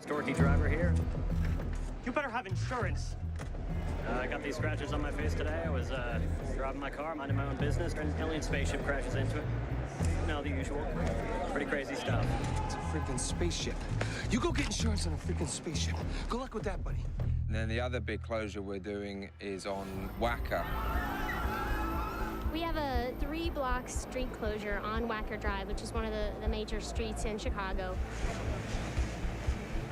Dorky driver here. You better have insurance. I got these scratches on my face today. I was driving my car, minding my own business, and an alien spaceship crashes into it. You know, the usual. Pretty crazy stuff. It's a freaking spaceship. You go get insurance on a freaking spaceship. Good luck with that, buddy. And then the other big closure we're doing is on Wacker. We have a 3-block street closure on Wacker Drive, which is one of the major streets in Chicago.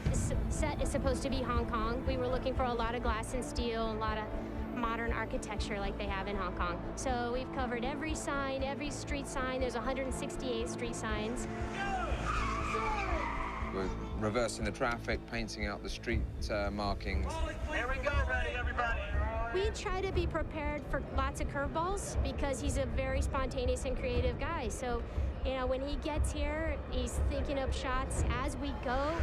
This set is supposed to be Hong Kong. We were looking for a lot of glass and steel, a lot of modern architecture like they have in Hong Kong. So we've covered every sign, every street sign. There's 168 street signs. We're reversing the traffic, painting out the street markings. Here we go, ready, everybody. We try to be prepared for lots of curveballs because he's a very spontaneous and creative guy. So, you know, when he gets here, he's thinking up shots as we go.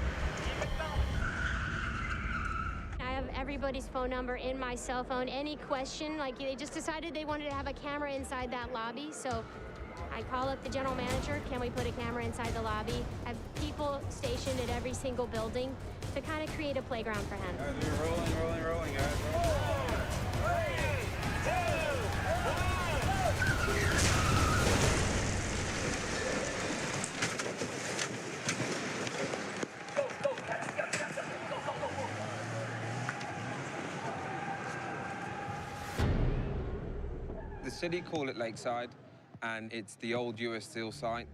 I have everybody's phone number in my cell phone. Any question, like they just decided they wanted to have a camera inside that lobby. So I call up the general manager, can we put a camera inside the lobby? I have people stationed at every single building to kind of create a playground for him. All right, we're rolling, guys. 4, 3, 2, 1. The city call it Lakeside, and it's the old US Steel site.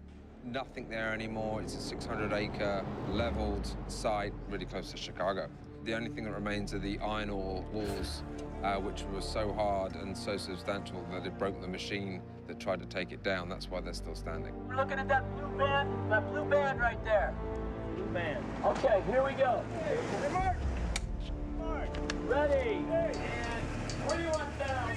Nothing there anymore. It's a 600-acre leveled site really close to Chicago. The only thing that remains are the iron ore walls, which were so hard and so substantial that it broke the machine that tried to take it down. That's why they're still standing. We're looking at that blue band right there. Blue band. Okay, here we go. Hey, Mark. Ready. And 3-1 down.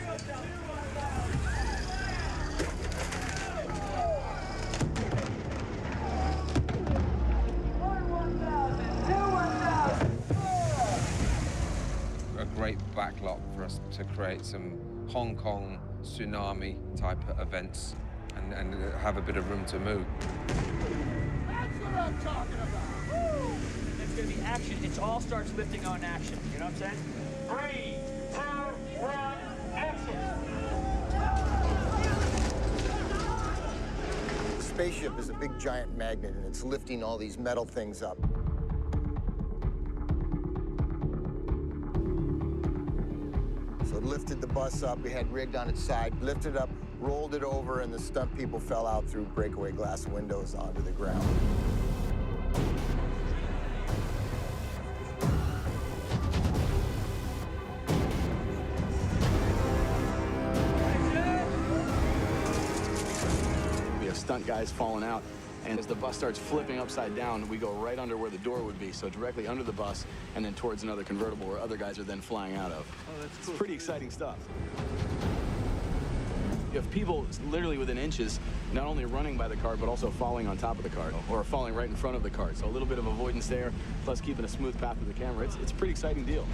A great backlot for us to create some Hong Kong tsunami type events and have a bit of room to move. That's what I'm talking about. Woo! It's going to be action. It all starts lifting on action. You know what I'm saying? 3, 2, 1, action. The spaceship is a big giant magnet, and it's lifting all these metal things up. So it lifted the bus up, we had rigged on its side, lifted up, rolled it over, and the stunt people fell out through breakaway glass windows onto the ground. We have stunt guys falling out, and as the bus starts flipping upside down, we go right under where the door would be, so directly under the bus, and then towards another convertible where other guys are then flying out of. Oh, that's cool. It's pretty exciting stuff. You have people literally within inches, not only running by the car, but also falling on top of the car, or falling right in front of the car. So a little bit of avoidance there, plus keeping a smooth path with the camera. It's a pretty exciting deal.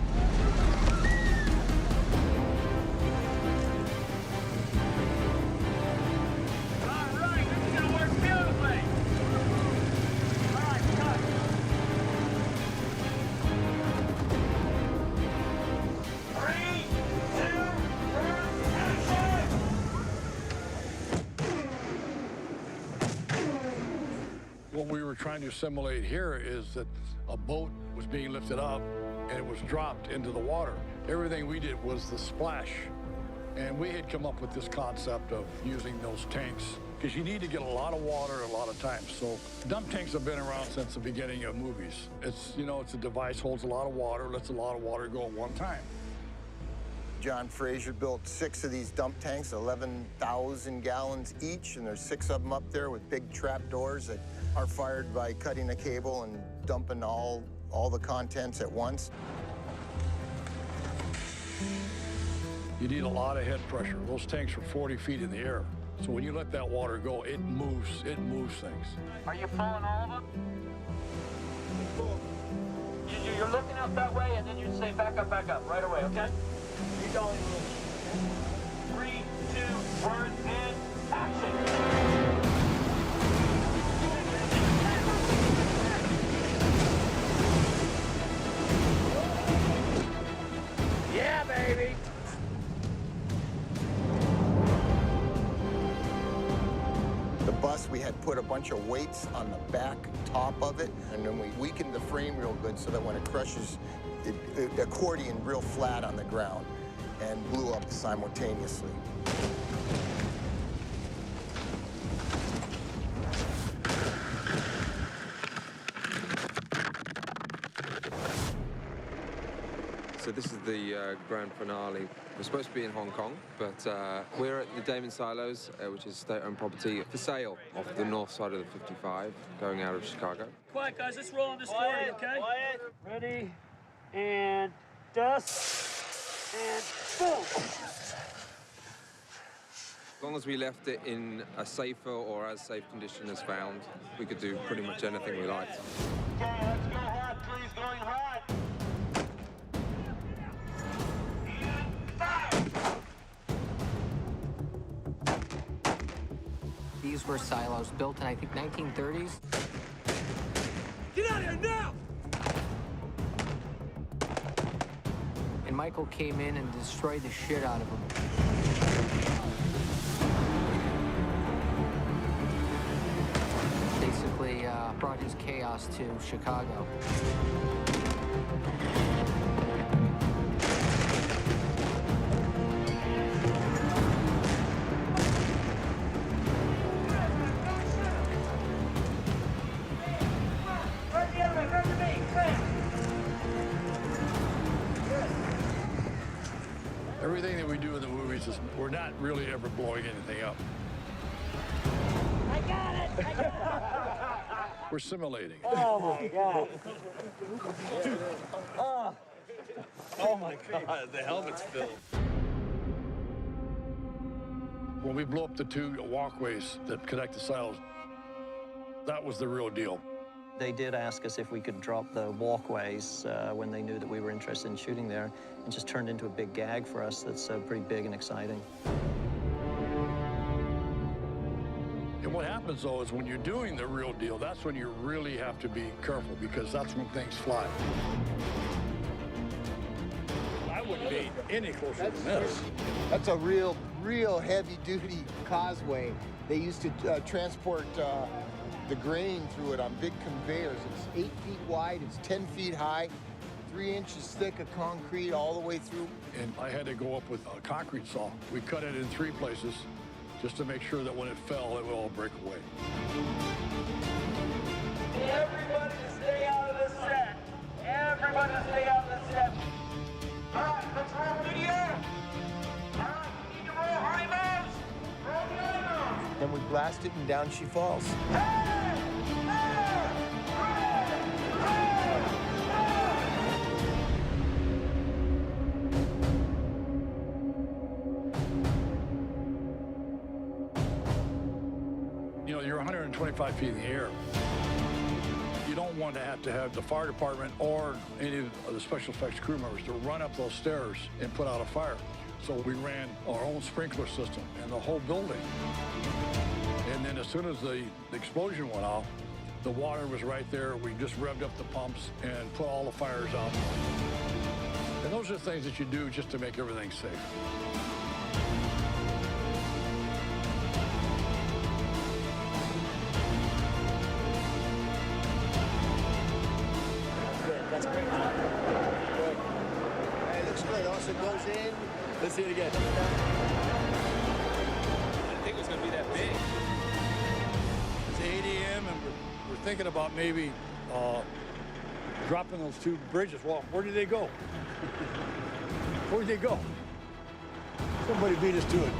What we were trying to simulate here is that a boat was being lifted up and it was dropped into the water. Everything we did was the splash. And we had come up with this concept of using those tanks because you need to get a lot of water a lot of times. So dump tanks have been around since the beginning of movies. It's, you know, it's a device, holds a lot of water, lets a lot of water go at one time. John Fraser built 6 of these dump tanks, 11,000 gallons each, and there's 6 of them up there with big trap doors that are fired by cutting a cable and dumping all the contents at once. You need a lot of head pressure. Those tanks are 40 feet in the air. So when you let that water go, it moves things. Are you pulling all of them? You're looking out that way, and then you say back up, right away, okay? You go in 3, 2, 1, and action. put a bunch of weights on the back top of it, and then we weakened the frame real good so that when it crushes, it accordion real flat on the ground and blew up simultaneously. So this is the grand finale. We're supposed to be in Hong Kong, but we're at the Damon Silos, which is state-owned property for sale off the north side of the 55, going out of Chicago. Quiet, guys. Let's roll on this 40, okay? Quiet. Ready, and dust, and boom. As long as we left it in a safer or as safe condition as found, we could do pretty much anything we liked. Okay, let's go hot, please, going hot. These were silos built in, I think, 1930s. Get out of here now! And Michael came in and destroyed the shit out of them. Basically, brought his chaos to Chicago. Everything that we do in the movies is we're not really ever blowing anything up. I got it! I got it! We're simulating. Oh, my God. Oh, my God. The helmet's filled. When we blew up the two walkways that connect the silos, that was the real deal. They did ask us if we could drop the walkways when they knew that we were interested in shooting there. It just turned into a big gag for us that's pretty big and exciting. And what happens, though, is when you're doing the real deal, that's when you really have to be careful, because that's when things fly. I wouldn't be any closer than this. That's a real heavy-duty causeway. They used to transport the grain through it on big conveyors. It's 8 feet wide, it's 10 feet high, 3 inches thick of concrete all the way through. And I had to go up with a concrete saw. We cut it in 3 places just to make sure that when it fell, it would all break away. Everybody stay out of the set. Everybody stay out of the set. All right, let's roll through the air. All right, we need to roll high moves. Roll the high moves. Then we blast it and down she falls. You know, you're 125 feet in the air. You don't want to have the fire department or any of the special effects crew members to run up those stairs and put out a fire. So we ran our own sprinkler system in the whole building. And then as soon as the explosion went off, the water was right there. We just revved up the pumps and put all the fires out. And those are things that you do just to make everything safe. That's great. Hey, looks good. Also goes in. Let's see it again. I didn't think it was going to be that big. It's 8 a.m. and we're thinking about maybe dropping those 2 bridges. Well, where did they go? Where did they go? Somebody beat us to it.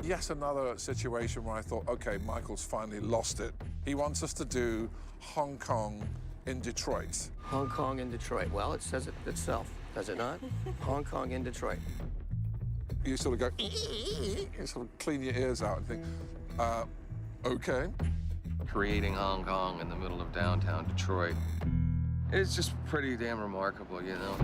Yet another situation where I thought, okay, Michael's finally lost it. He wants us to do Hong Kong in Detroit. Hong Kong and Detroit. Well, it says it itself, does it not? Hong Kong and Detroit. You sort of go, you sort of clean your ears out and think, okay. Creating Hong Kong in the middle of downtown Detroit, it's just pretty damn remarkable, you know?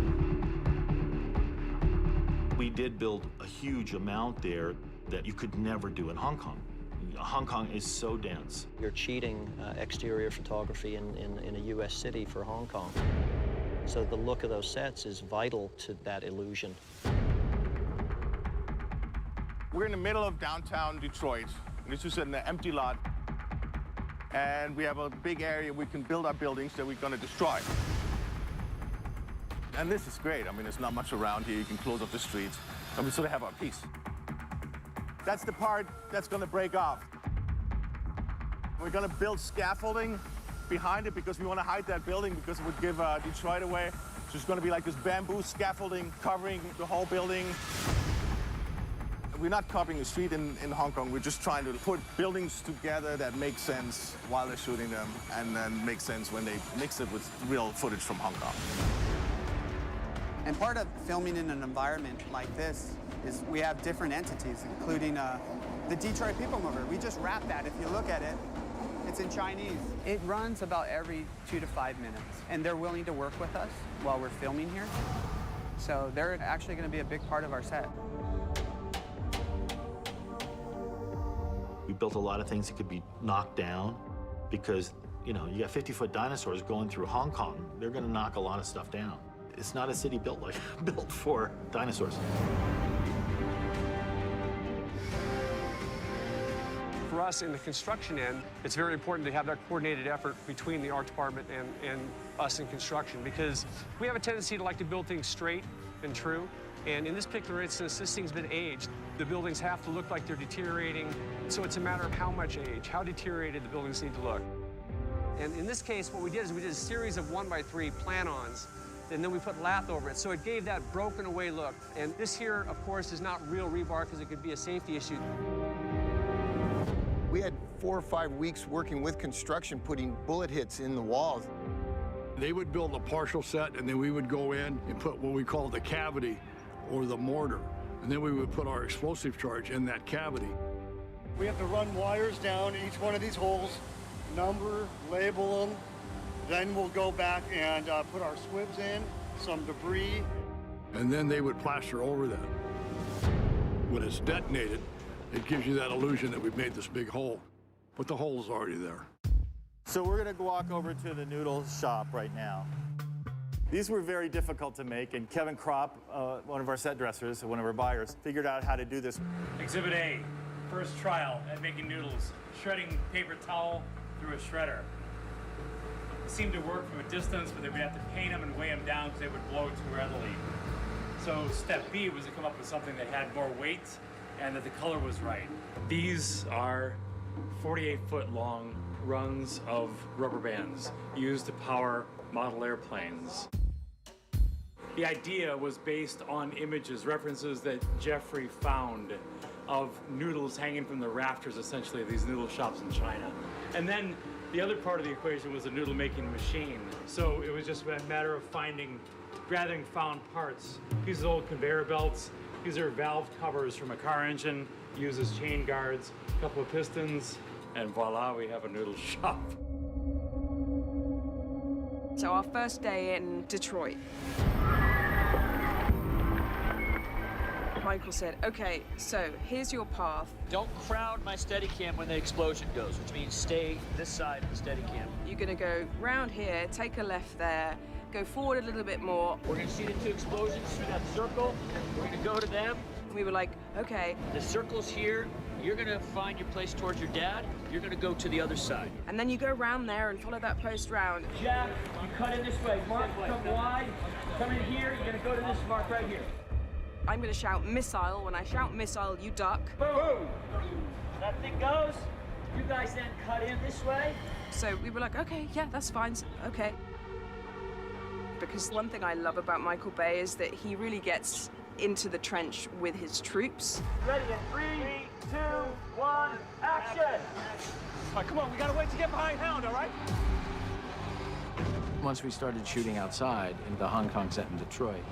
We did build a huge amount there that you could never do in Hong Kong. Hong Kong is so dense. You're cheating exterior photography in a U.S. city for Hong Kong. So the look of those sets is vital to that illusion. We're in the middle of downtown Detroit. This is an empty lot. And we have a big area we can build our buildings that we're going to destroy. And this is great. I mean, there's not much around here. You can close up the streets, and we sort of have our peace. That's the part that's going to break off. We're going to build scaffolding behind it because we want to hide that building because it would give Detroit away. So it's going to be like this bamboo scaffolding covering the whole building. We're not copying the street in Hong Kong. We're just trying to put buildings together that make sense while they're shooting them and then make sense when they mix it with real footage from Hong Kong. And part of filming in an environment like this is we have different entities, including the Detroit People Mover. We just wrapped that. If you look at it, it's in Chinese. It runs about every 2 to 5 minutes, and they're willing to work with us while we're filming here. So they're actually going to be a big part of our set. We built a lot of things that could be knocked down because, you know, you got 50-foot dinosaurs going through Hong Kong. They're going to knock a lot of stuff down. It's not a city built for dinosaurs. For us in the construction end, it's very important to have that coordinated effort between the art department and us in construction because we have a tendency to like to build things straight and true. And in this particular instance, this thing's been aged. The buildings have to look like they're deteriorating. So it's a matter of how much age, how deteriorated the buildings need to look. And in this case, what we did is we did a series of 1x3 plan-ons, and then we put lath over it. So it gave that broken away look. And this here, of course, is not real rebar because it could be a safety issue. We had 4 or 5 weeks working with construction, putting bullet hits in the walls. They would build a partial set, and then we would go in and put what we call the cavity or the mortar. And then we would put our explosive charge in that cavity. We have to run wires down each one of these holes, number, label them. Then we'll go back and put our squibs in, some debris. And then they would plaster over that. When it's detonated, it gives you that illusion that we've made this big hole, but the hole's already there. So we're gonna walk over to the noodle shop right now. These were very difficult to make, and Kevin Kropp, one of our set dressers, one of our buyers, figured out how to do this. Exhibit A, first trial at making noodles, shredding paper towel through a shredder. It seemed to work from a distance, but then we'd have to paint them and weigh them down because they would blow too readily. So step B was to come up with something that had more weight and that the color was right. These are 48-foot long runs of rubber bands used to power model airplanes. The idea was based on images, references that Jeffrey found of noodles hanging from the rafters, essentially, of these noodle shops in China. And then the other part of the equation was a noodle making machine. So it was just a matter of gathering found parts. These are old conveyor belts. These are valve covers from a car engine, uses chain guards, a couple of pistons, and voila, we have a noodle shop. So our first day in Detroit. Michael said, okay, so here's your path. Don't crowd my Steadicam when the explosion goes, which means stay this side of the Steadicam. You're gonna go round here, take a left there, go forward a little bit more. We're gonna see the 2 explosions through that circle. We're gonna go to them. We were like, okay. The circle's here. You're gonna find your place towards your dad. You're gonna go to the other side. And then you go round there and follow that post round. Jack, you cut in this way. Mark, come wide. Come in here. You're gonna go to this mark right here. I'm gonna shout missile. When I shout missile, you duck. Boom! That thing goes. You guys then cut in this way. So we were like, okay, yeah, that's fine. Okay. Because one thing I love about Michael Bay is that he really gets into the trench with his troops. Ready in 3, 2, 1, action! All right, come on, we gotta wait to get behind Hound, all right? Once we started shooting outside in the Hong Kong set in Detroit,